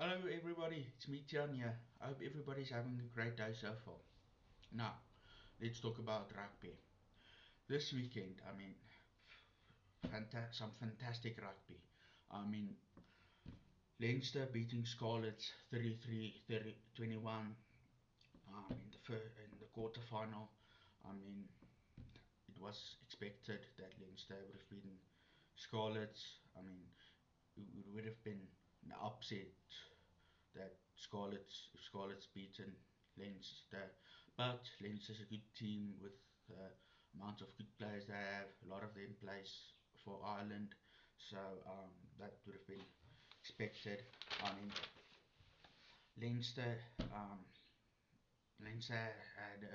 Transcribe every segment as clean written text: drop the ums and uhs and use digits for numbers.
Hello everybody, it's me Tian here. I hope everybody's having a great day so far. Now, let's talk about rugby. This weekend, some fantastic rugby. I mean, Leinster beating Scarlets 33-21 in the quarter final. I mean, it was expected that Leinster would have beaten Scarlets. It would have been an upset that if Scarlet's beaten Leinster, but Leinster's a good team with the amount of good players they have. A lot of them plays for Ireland, so that would have been expected. I mean, Leinster, um, Leinster had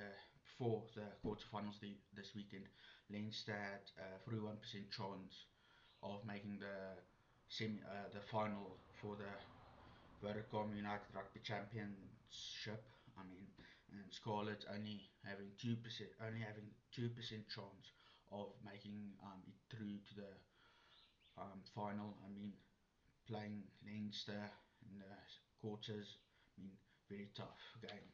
before the quarterfinals this weekend. Leinster had a 41% chance of making the final for the Vodacom United Rugby Championship. I mean, and Scarlet only having 2% chance of making it through to the final. I mean, playing Leinster in the quarters. I mean, very tough game.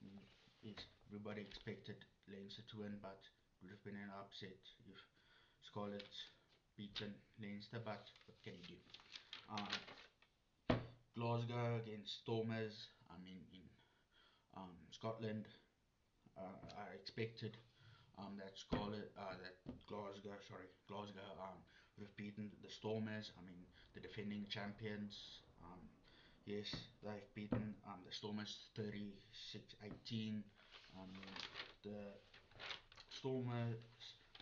I mean, everybody expected Leinster to win, but it would have been an upset if Scarlet beaten Leinster. But what can you do? Glasgow against Stormers. In Scotland. I expected that Glasgow would have beaten the Stormers. I mean, the defending champions. Yes, they've beaten the Stormers 36-18. The Stormers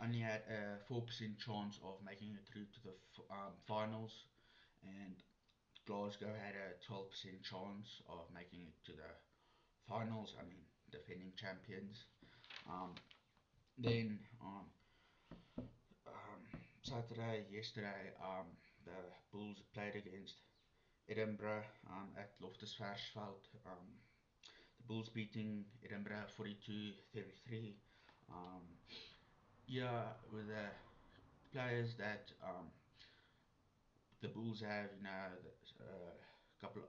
only had a 4% chance of making it through to the finals, and Glasgow had a 12% chance of making it to the finals. I mean, defending champions. Um, then on yesterday, the Bulls played against Edinburgh at Loftus Versfeld. The Bulls beating Edinburgh 42-33. Um, yeah, with the players that the Bulls have, a couple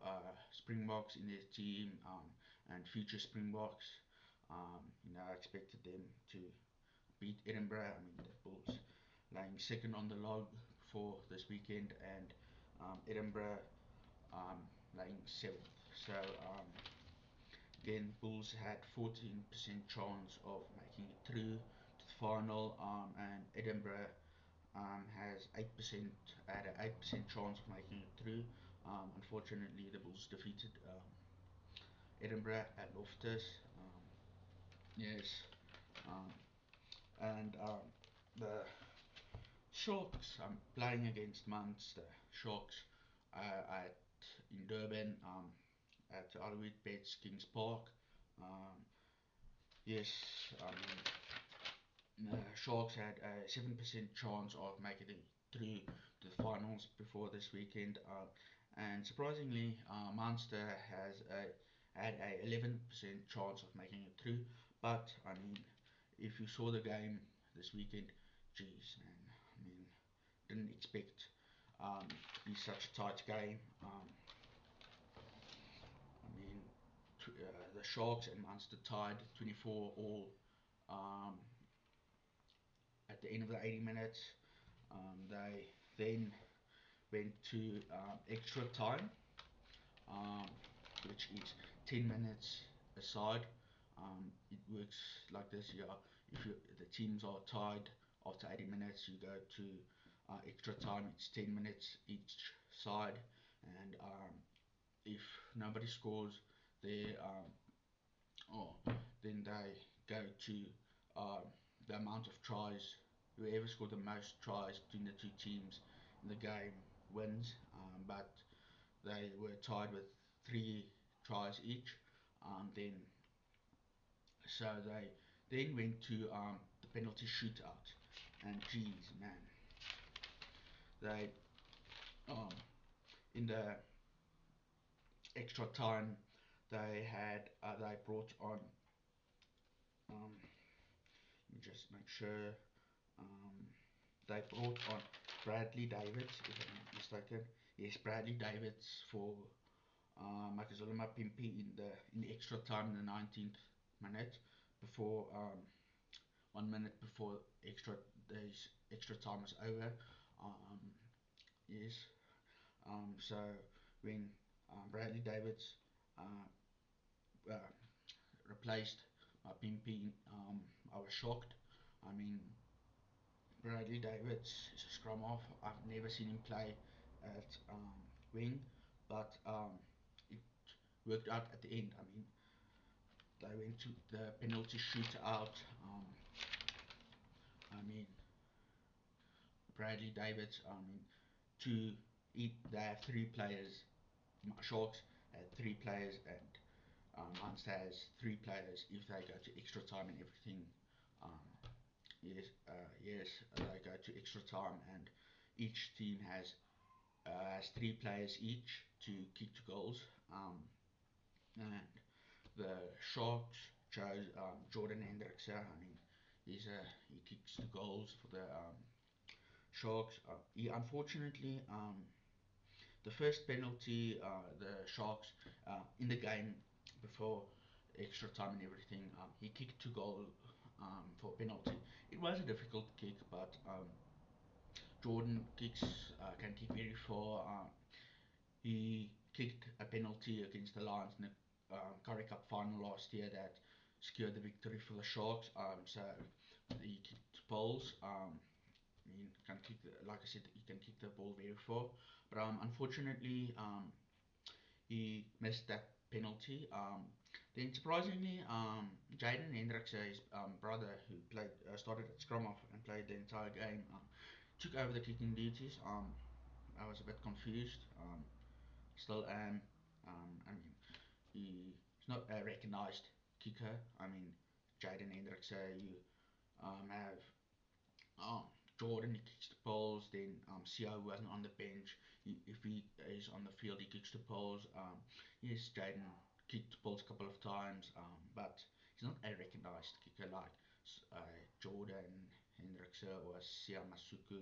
Springboks in their team, and future Springboks. I expected them to beat Edinburgh. I mean, the Bulls lying second on the log for this weekend, and Edinburgh lying seventh. So again, Bulls had 14% chance of making it through to the final, and Edinburgh has 8% had an 8% chance of making it through. Unfortunately, the Bulls defeated Edinburgh at Loftus. Yes, um, and the Sharks playing against Munster. Sharks at in Durban at Alwood Bets Kings Park. Um, yes, the Sharks had a 7% chance of making it through to the finals before this weekend, and surprisingly, Munster had a 11% chance of making it through. But I mean, if you saw the game this weekend, geez, man, I mean, didn't expect to be such a tight game. I mean, the Sharks and Munster tied 24 all um, at the end of the 80 minutes. They then went to extra time, um, which is 10 minutes aside. It works like this: if the teams are tied after 80 minutes, you go to extra time. It's 10 minutes each side, and if nobody scores, they oh, then they go to um, the amount of tries. Whoever scored the most tries between the two teams in the game wins. But they were tied with 3 tries each. Then they then went to the penalty shootout, and geez, man, they um, in the extra time they brought on let me just make sure um, they brought on Bradley Davids, if I'm not mistaken. Yes, Bradley Davids for Makazole Mapimpi in the extra time in the 19th minute before 1 minute before extra time was over. Um, yes. So when Bradley Davids uh, uh, replaced Mapimpi, I was shocked. I mean, Bradley Davids is a scrum half. I've never seen him play at wing, but it worked out at the end. I mean, they went to the penalty shootout. I mean, Bradley Davids. I mean, to eat, they have three players. Sharks had three players, and Munster has three players. If they go to extra time and everything, um, yes, they go to extra time, and each team has three players each to kick the goals. And the Sharks chose Jordan Hendrikse. I mean, he kicks the goals for the Sharks. He unfortunately the first penalty the Sharks in the game before extra time and everything he kicked to goal for penalty. It was a difficult kick, but Jordan can kick very far. He kicked a penalty against the Lions in the Currie Cup final last year that secured the victory for the Sharks. So he kicked poles. He can kick, like I said, he can kick the ball very far. But unfortunately, he missed that penalty. Then surprisingly, Jaden Hendricks, his brother, who played started at scrum off and played the entire game, took over the kicking duties. I was a bit confused. Still am. I mean, he's not a recognised kicker. I mean, Jaden Hendricks, you have um, Jordan, he kicks the poles. Then Co wasn't on the bench. If he is on the field, he kicks the poles. Yes, Jaden kicked the poles a couple of times, but he's not a recognised kicker like Jordan Hendrikse or Sia Masuku.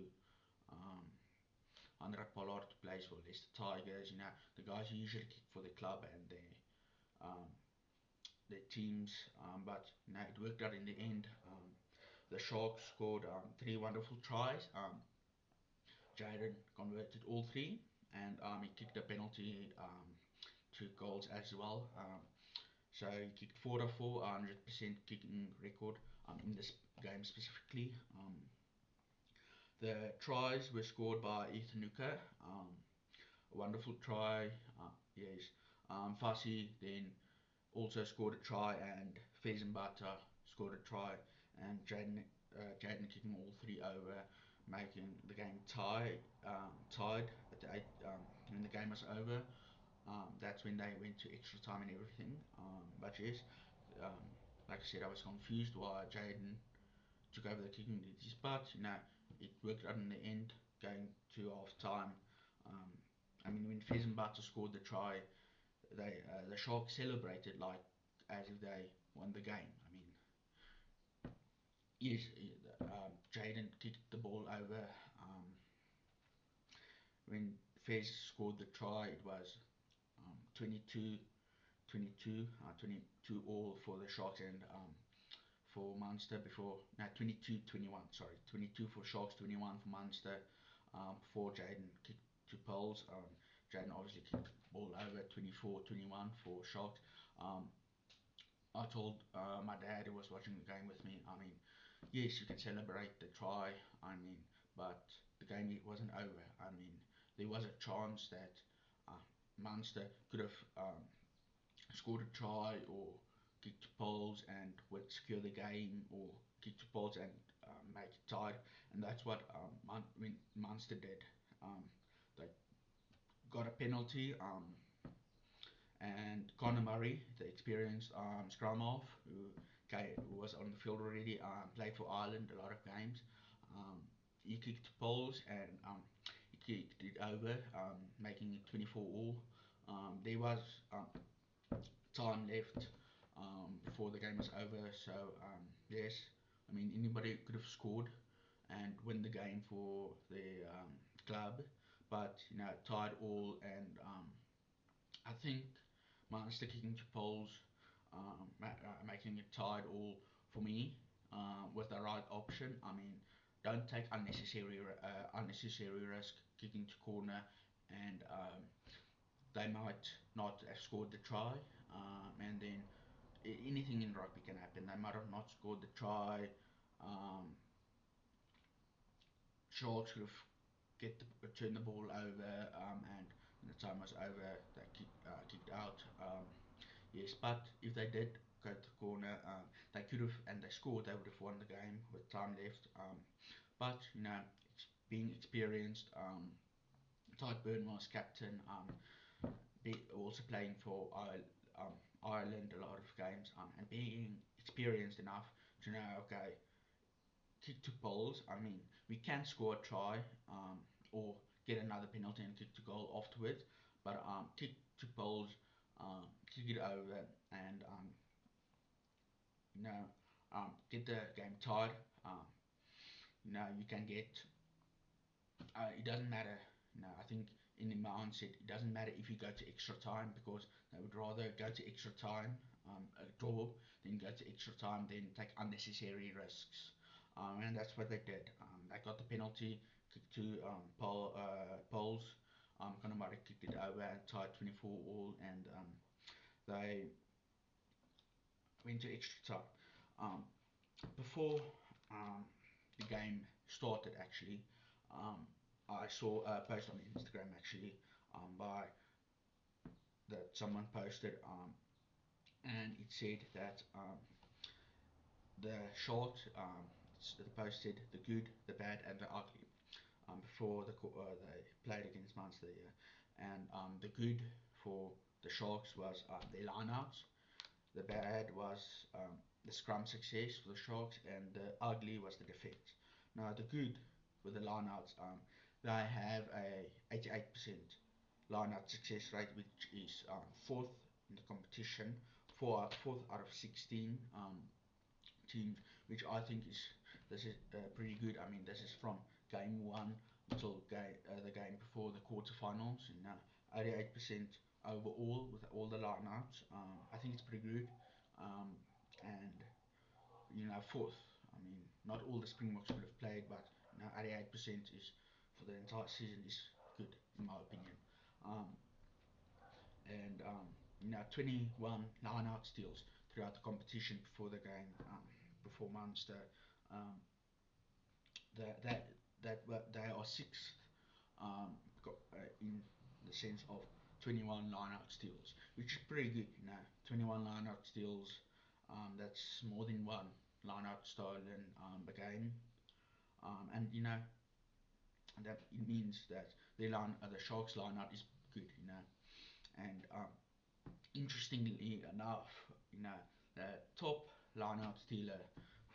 Um, Andre Pollard plays for Leicester Tigers. You know, the guys who usually kick for the club and um, their teams. But you know, it worked out in the end. The Sharks scored three wonderful tries. Jaden converted all three, and he kicked a penalty two goals as well. So he kicked 4 out of 4, 100% kicking record in this game specifically. The tries were scored by Ethan Nuka. A wonderful try. Yes. Fassi then also scored a try, and Fezenbata scored a try, and Jaden kicking all three over, making the game tied at the eight, when the game was over. That's when they went to extra time and everything. But yes, um, like I said, I was confused why Jaden took over the kicking duties, but you know it worked out in the end, going to half time. Um, I mean, when Fezenbata scored the try, the Sharks celebrated like as if they won the game. I mean, yes, Jaden kicked the ball over. Um, when Fez scored the try, it was 22, 22 all for the Sharks and for Munster before, no, 22-21, sorry, 22 for Sharks, 21 for Munster before Jaden kicked two poles. Jaden obviously kicked the ball over 24-21 for Sharks. Um, I told my dad who was watching the game with me, I mean, yes, you can celebrate the try, I mean, but the game wasn't over. I mean, there was a chance that Munster could have scored a try or kicked poles and would secure the game, or kicked poles and make it tied, and that's what Munster did. Um, they got a penalty. And Conor Murray, the experienced scrum half, who was on the field already, played for Ireland a lot of games. Um, he kicked poles and he kicked it over, making it 24 all. There was time left before the game was over, so yes, I mean anybody could have scored and win the game for the club, but you know tied all, and I think Munster kicking to poles, making it tied, all for me was the right option. I mean, don't take unnecessary risk kicking to corner, and they might not have scored the try, and then anything in rugby can happen. They might have not scored the try. Um, Sharks could have turned the ball over, and when the time was over, they kicked out. Yes, but if they did go to the corner, they could have, and they scored, they would have won the game with time left. But being experienced, Todd Byrne was captain, also playing for Ireland a lot of games, and being experienced enough to know, okay, kick to goals. I mean, we can score a try, or get another penalty and kick to goal afterwards, but kick to goals, kick it over, and you know, get the game tied. Um, you can get. It doesn't matter. I think in the mindset, it doesn't matter if you go to extra time, because they would rather go to extra time, a draw, than go to extra time, than take unnecessary risks. And that's what they did. They got the penalty, kicked to Poles. Conor Murray kicked it over and tied 24 all, and they went to extra time. Um, Before the game started, actually, um, I saw a post on Instagram, actually, by that someone posted, and it said that the short, the post said the good, the bad, and the ugly. Before they played against Munster, yeah. And the good for the Sharks was their lineouts. The bad was the scrum success for the Sharks, and the ugly was the defence. Now the good with the lineouts, they have a 88% lineout success rate, which is fourth in the competition, fourth out of 16 teams, which I think is this is pretty good. I mean, this is from game one until the game before the quarterfinals, and 88% overall with all the lineouts. I think it's pretty good. Um, and fourth. I mean, not all the Springboks would have played, but 88% is for the entire season is good in my opinion. Um, and 21 line-out steals throughout the competition before the game, before Munster. Um, that that they are sixth, in the sense of 21 line-out steals, which is pretty good. 21 line-out steals. That's more than one line-out stolen a game, and that it means that the Sharks line-out is good. And interestingly enough, the top line-out stealer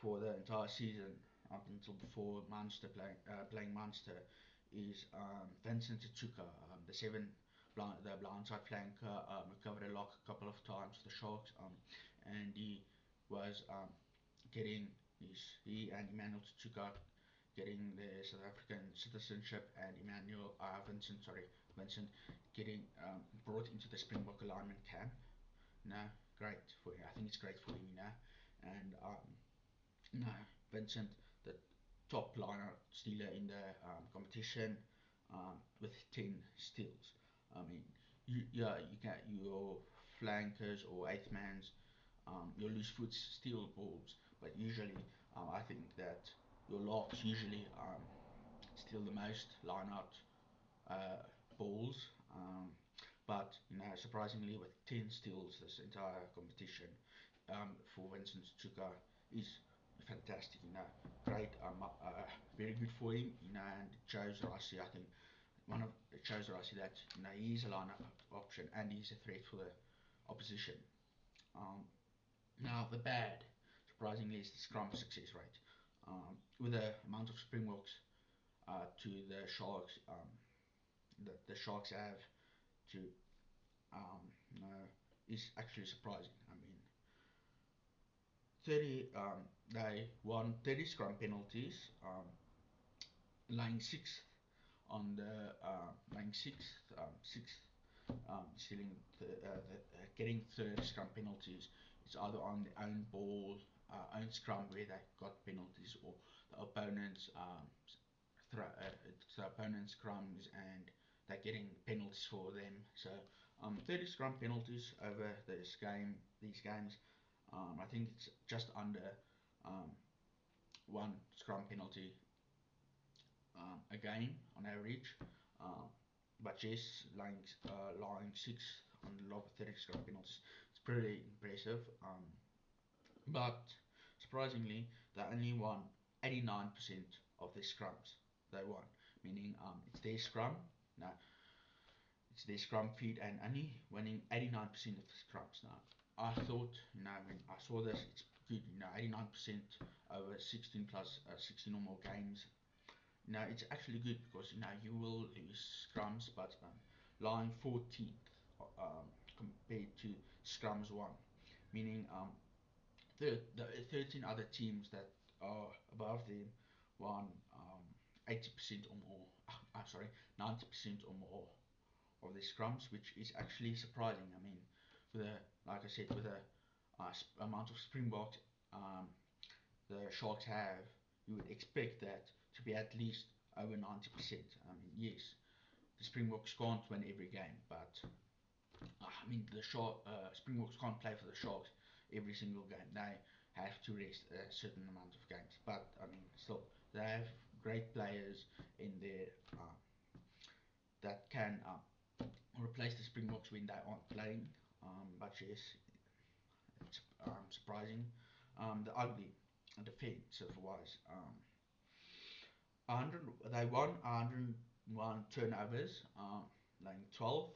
for the entire season up until before Munster playing Munster is Vincent Tsuka, the blindside flanker, who covered a lock a couple of times for the Sharks, and he was getting he and Emmanuel Tsuka getting the South African citizenship, and Vincent getting brought into the Springbok alignment camp. Great for him. I think it's great for him. And Vincent, the top liner stealer in the competition, with 10 steals. I mean, you get your flankers or eighth mans, your loose foots steal balls, but usually I think that your locks usually steal the most line out uh, balls. But surprisingly, with 10 steals this entire competition, for Vincent Chuka is fantastic. Great, very good for him. And it shows Rossi, I think, it shows Rossi that he's a lineup option and he's a threat for the opposition. Um, Now the bad, surprisingly, is the scrum success rate. With the amount of Springboks to the Sharks, that the Sharks have to, um, you know, is actually surprising. I mean, 30, they won 30 scrum penalties, lying sixth on the sixth stealing getting third scrum penalties. It's either on the own ball, own scrum where they got penalties, or the opponent's it's the opponent's scrums and they're getting penalties for them. So 30 scrum penalties over these games. I think it's just under um, one scrum penalty a game on average. Um, but yes, lying sixth on the log of 30 scrum penalties. It's pretty impressive. But surprisingly, they only won 89% of their scrums. They won, meaning it's their scrum. No, it's their scrum feed and only winning 89% of the scrums. Now, I thought, when I saw this, it's good. 89% over 16 plus 16 or more games. It's actually good because you will lose scrums, but lying 14th compared to scrums one, meaning the 13 other teams that are above them won 80% or more. I'm sorry, 90% or more of the scrums, which is actually surprising. I mean, with a like I said, with the amount of Springboks the Sharks have, you would expect that to be at least over 90%. I mean, yes, the Springboks can't win every game, but I mean, Springboks can't play for the Sharks every single game. They have to rest a certain amount of games. But I mean, still, they have great players in there that can replace the Springboks when they aren't playing. But yes, it's surprising. The ugly defensive wise, 100, they won 101 turnovers, like 12,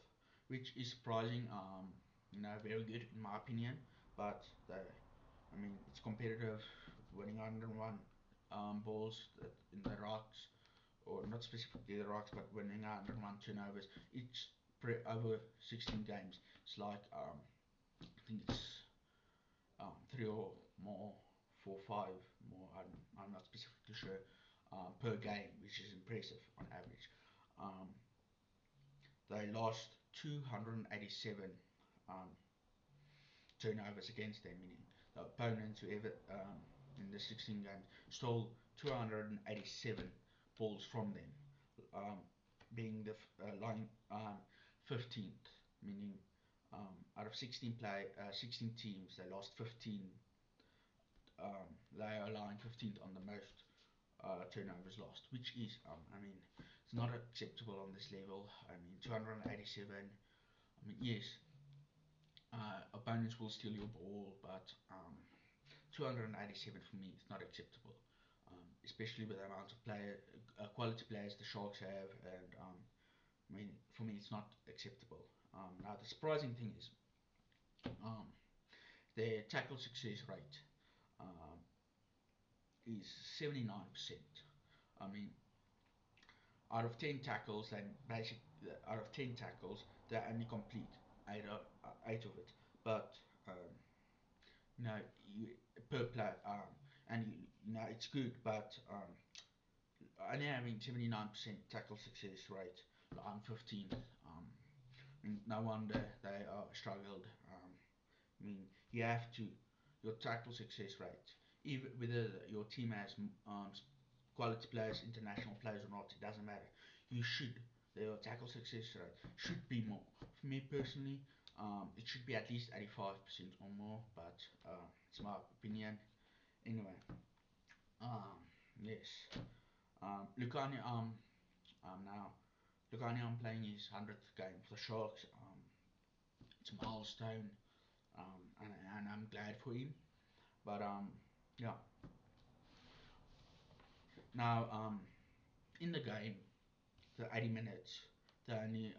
which is surprising. Very good in my opinion. But I mean, it's competitive. Winning 101 balls in the rocks, or not specifically the rocks, but winning 101 turnovers each over 16 games. It's like I think it's three or more, four, five more. I'm not specifically sure per game, which is impressive on average. Um, they lost 287 um, turnovers against them, meaning the opponents who ever in the 16 games stole 287 balls from them, um, being the line 15th, meaning out of 16 teams, they lost 15. They are lying 15th on the most turnovers lost, which is, I mean, it's not acceptable on this level. I mean, 287. I mean, yes, opponents will steal your ball, but 287 for me is not acceptable, especially with the amount of quality players the Sharks have, and I mean, for me, it's not acceptable. Now, the surprising thing is um, their tackle success rate um, is 79%. I mean, out of 10 tackles, and basically out of 10 tackles, they only complete eight of it. But um, you know, you, per play, and it's good, but only having 79% tackle success rate on 15. No wonder they struggled. I mean, you have to your tackle success rate, even whether your team has quality players, international players or not, it doesn't matter. You should the tackle success rate should be more. For me personally, it should be at least 85% or more, but it's my opinion. Anyway, um, yes. Lukani now Lugani playing his 100th game for the Sharks. It's a milestone, and I'm glad for him. But yeah. Now in the game, the 80 minutes, they only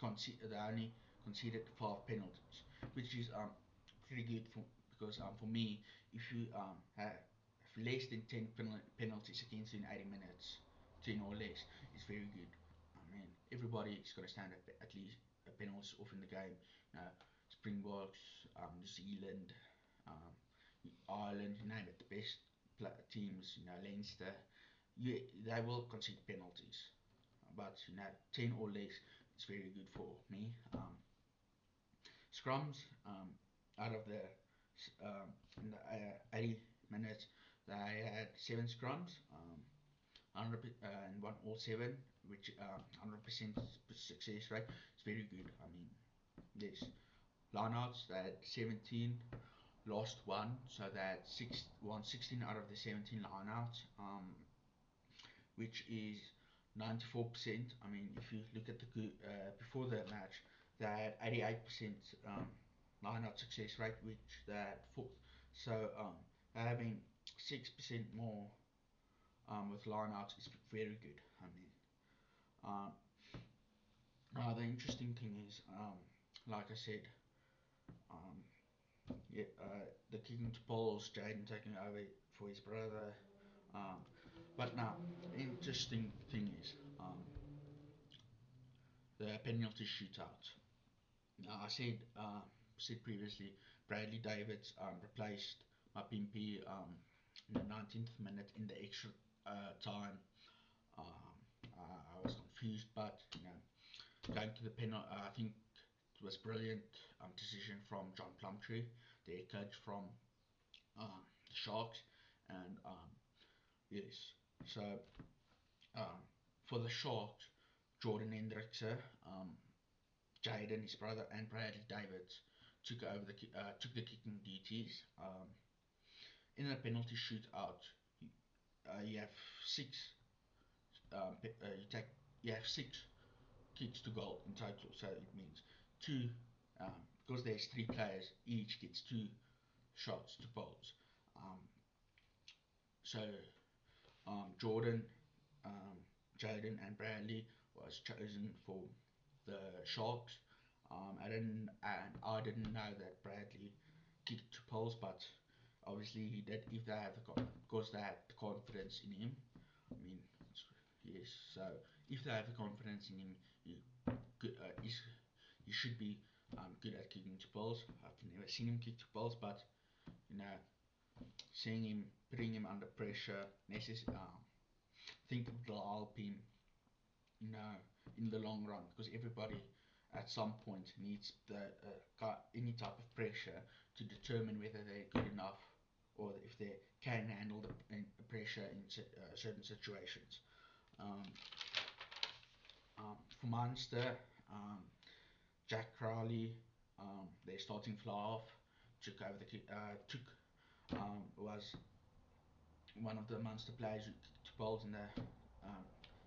they only conceded 5 penalties, which is pretty good because for me, if you have less than 10 penalties against you in 80 minutes, 10 or less, it's very good. I mean, everybody is going to stand at least a penalty off in the game. Springboks, New Zealand, um, Ireland, you name it, the best teams, Leinster, they will concede penalties. But 10 or less, it's very good for me. Scrums, out of the in the 80 minutes, they had 7 scrums, 100 and won all 7, which 100% success rate. It's very good. I mean, yes. Lineouts, they had 17, lost 1, so they had won 16 out of the 17 lineouts, which is 94%. I mean, if you look at the before the match, they had 88% line-out success rate, which they had 4. So having 6% more with line-outs is very good. I mean, the interesting thing is, like I said, um, yeah, the kicking to poles, Jaden taking over for his brother. Um, but now, the interesting thing is, the penalty shootout. Now, I said previously, Bradley Davids replaced Mapimpi in the 19th minute in the extra time. I was confused, but going to the penalty, I think it was brilliant decision from John Plumtree, the head coach from the Sharks, and yes, so um, for the Sharks, Jordan Hendrickse, Jaden, his brother, and Bradley Davids took the kicking duties. In a penalty shootout, you have six. You have 6 kicks to goal in total. So it means two, because there's 3 players, each gets 2 shots to poles. Um, so Jordan, um, Jaden, and Bradley was chosen for the Sharks. I didn't know that Bradley kicked 2 poles, but obviously he did. If they have because they had the confidence in him. I mean, yes. So if they have the confidence in him, he should be good at kicking 2 poles. I've never seen him kick 2 poles, but you know, seeing him, putting him under pressure, think it will help him, in the long run, because everybody at some point needs any type of pressure to determine whether they're good enough or if they can handle the pressure in certain situations. Um, for Munster, Jack Crowley, their starting fly off, took over was one of the Munster players who kicked 2 goals in the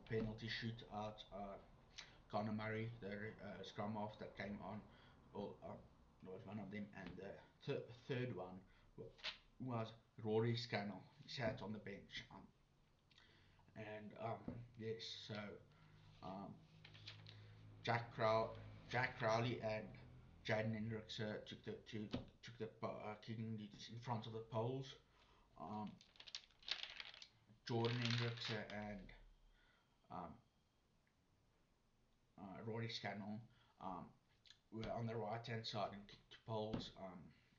penalty shootout. Connor Murray, the scrum half that came on, was one of them, and the third one was Rory Scannell. He sat on the bench, and yes, so um, Jack Crowley and Jaden Hendricks took the kicking duties in front of the poles. Um, Jordan Hendricks and um, Rory Scannell were on the right hand side and kicked poles,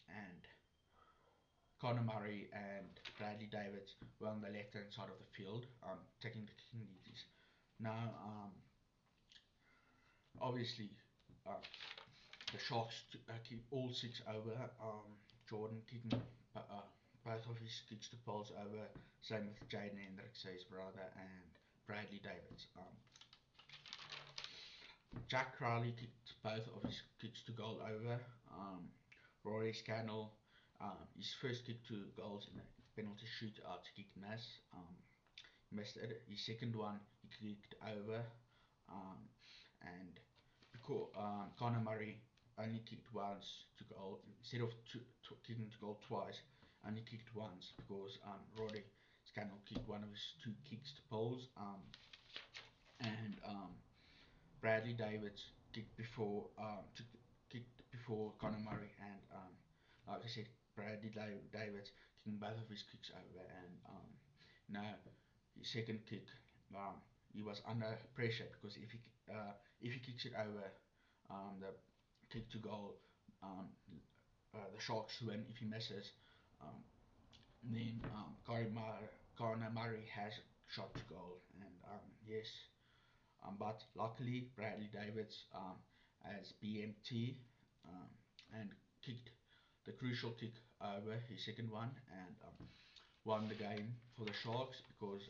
and Connor Murray and Bradley Davids were on the left hand side of the field, taking the kicking duties. Now, obviously, the Sharks keep all 6 over. Jordan kicking both of his kicks to poles over. Same with Jaden Hendricks, his brother, and Bradley Davids. Jack Crowley kicked both of his kicks to goal over. Rory Scannell, his first kick to goals in the penalty shootout, he kicked miss. Missed it. His second one, he kicked over. And because Connor Murray only kicked once to goal, instead of kicking to goal twice, only kicked once because Rory Scannell kicked one of his 2 kicks to poles. And Bradley Davids kicked before Conor Murray, and like I said, Bradley Davids kicking both of his kicks over, and now his second kick, he was under pressure because if he kicks it over, the kick to goal, the Sharks win. If he misses, then Conor Murray has shot to goal, and yes. But luckily, Bradley Davids as BMT um, and kicked the crucial kick over his second one and won the game for the Sharks because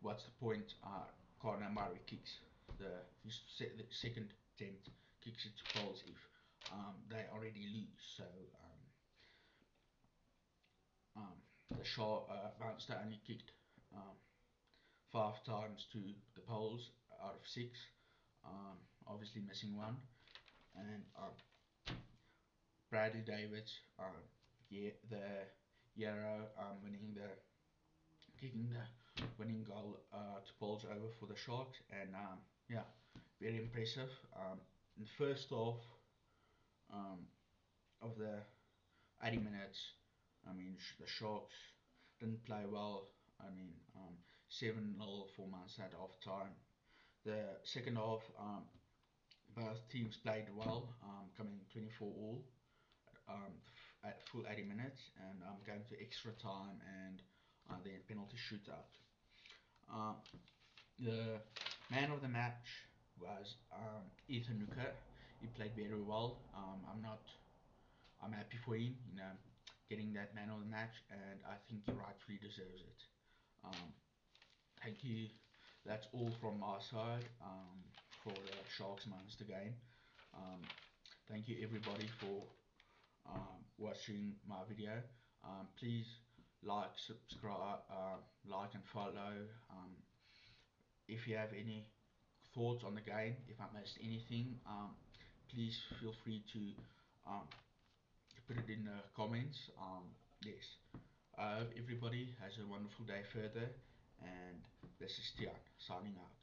what's the point? Connor Murray kicks the second attempt, kicks it to goals if they already lose. So the Munster only kicked um, 5 times to the poles out of 6, obviously missing one. And Bradley Davids, yeah, the Euro, kicking the winning goal to poles over for the Sharks, and yeah, very impressive. In the first half um, of the 80 minutes, I mean the Sharks didn't play well. I mean 7-0 for Munster at half time. The second half, both teams played well, coming 24 all at full 80 minutes, and going to extra time and then penalty shootout. Uh, the man of the match was Ethan Nuka. He played very well. I'm happy for him, getting that man of the match, and I think he rightfully deserves it. Um, Thank you. That's all from my side for the Sharks Munster game. Um, Thank you everybody for watching my video. Please like, subscribe, like and follow. If you have any thoughts on the game, if I missed anything, please feel free um, to put it in the comments. Yes. I hope everybody has a wonderful day further, and this is Tian signing out.